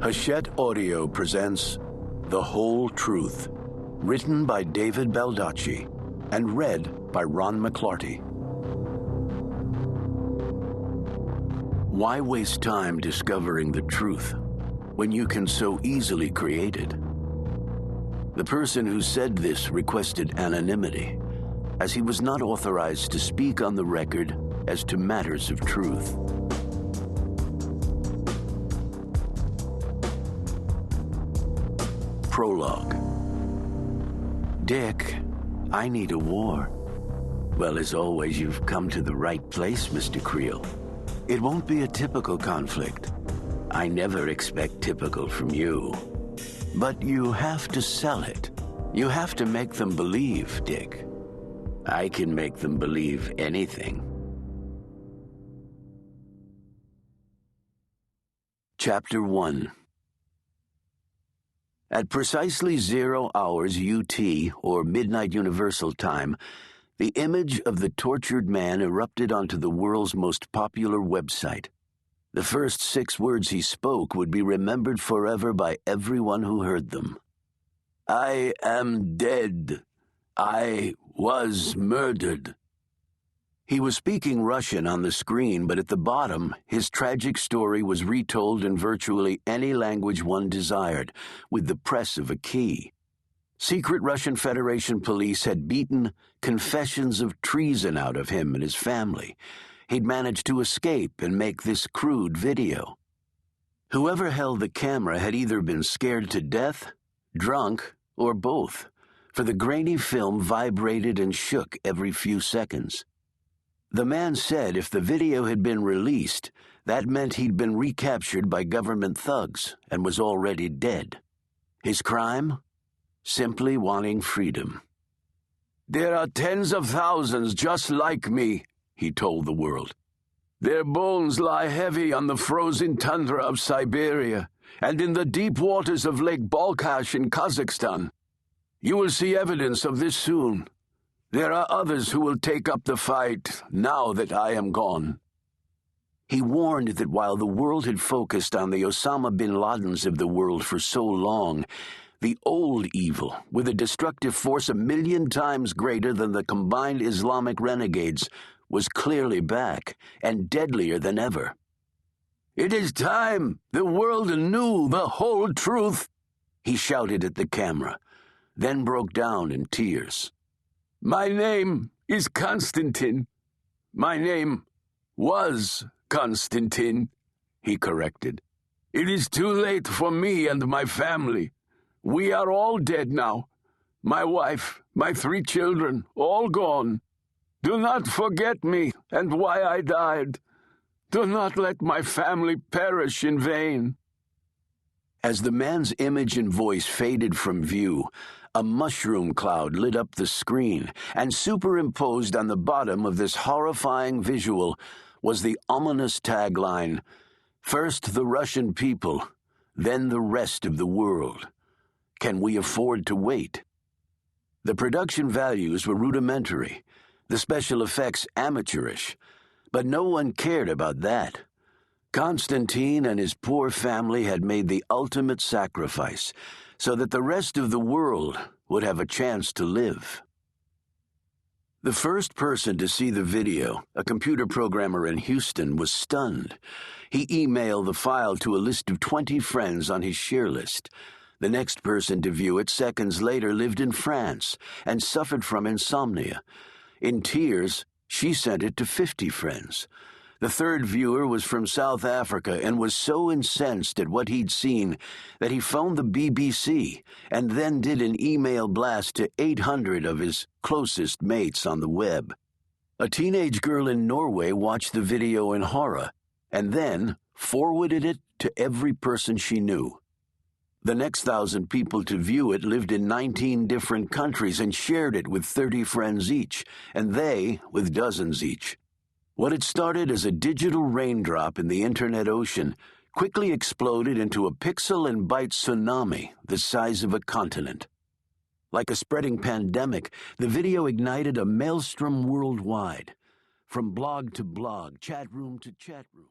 Hachette Audio presents The Whole Truth, written by David Baldacci and read by Ron McClarty. Why waste time discovering the truth when you can so easily create it? The person who said this requested anonymity, as he was not authorized to speak on the record as to matters of truth. Prologue. Dick, I need a war. Well, as always, you've come to the right place, Mr. Creel. It won't be a typical conflict. I never expect typical from you. But you have to sell it. You have to make them believe, Dick. I can make them believe anything. Chapter 1. At precisely 0 hours UT, or Midnight Universal Time, the image of the tortured man erupted onto the world's most popular website. The first 6 words he spoke would be remembered forever by everyone who heard them. I am dead. I was murdered. He was speaking Russian on the screen, but at the bottom, his tragic story was retold in virtually any language one desired, with the press of a key. Secret Russian Federation police had beaten confessions of treason out of him and his family. He'd managed to escape and make this crude video. Whoever held the camera had either been scared to death, drunk, or both, for the grainy film vibrated and shook every few seconds. The man said if the video had been released, that meant he'd been recaptured by government thugs and was already dead. His crime? Simply wanting freedom. There are tens of thousands just like me, he told the world. Their bones lie heavy on the frozen tundra of Siberia and in the deep waters of Lake Baldacci in Kazakhstan. You will see evidence of this soon. There are others who will take up the fight now that I am gone. He warned that while the world had focused on the Osama bin Ladens of the world for so long, the old evil, with a destructive force 1,000,000 times greater than the combined Islamic renegades, was clearly back and deadlier than ever. It is time the world knew the whole truth, he shouted at the camera, then broke down in tears. My name is Constantine. My name was Constantine, he corrected. It is too late for me and my family. We are all dead now. My wife, my 3 children, all gone. Do not forget me and why I died. Do not let my family perish in vain. As the man's image and voice faded from view, a mushroom cloud lit up the screen, and superimposed on the bottom of this horrifying visual was the ominous tagline, "First the Russian people, then the rest of the world. Can we afford to wait?" The production values were rudimentary, the special effects amateurish, but no one cared about that. Constantine and his poor family had made the ultimate sacrifice so that the rest of the world would have a chance to live. The first person to see the video, a computer programmer in Houston, was stunned. He emailed the file to a list of 20 friends on his share list. The next person to view it seconds later lived in France and suffered from insomnia. In tears, she sent it to 50 friends. The third viewer was from South Africa and was so incensed at what he'd seen that he phoned the BBC and then did an email blast to 800 of his closest mates on the web. A teenage girl in Norway watched the video in horror and then forwarded it to every person she knew. The next 1,000 people to view it lived in 19 different countries and shared it with 30 friends each, and they with dozens each. What had started as a digital raindrop in the internet ocean quickly exploded into a pixel and byte tsunami the size of a continent. Like a spreading pandemic, the video ignited a maelstrom worldwide, from blog to blog, chat room to chat room.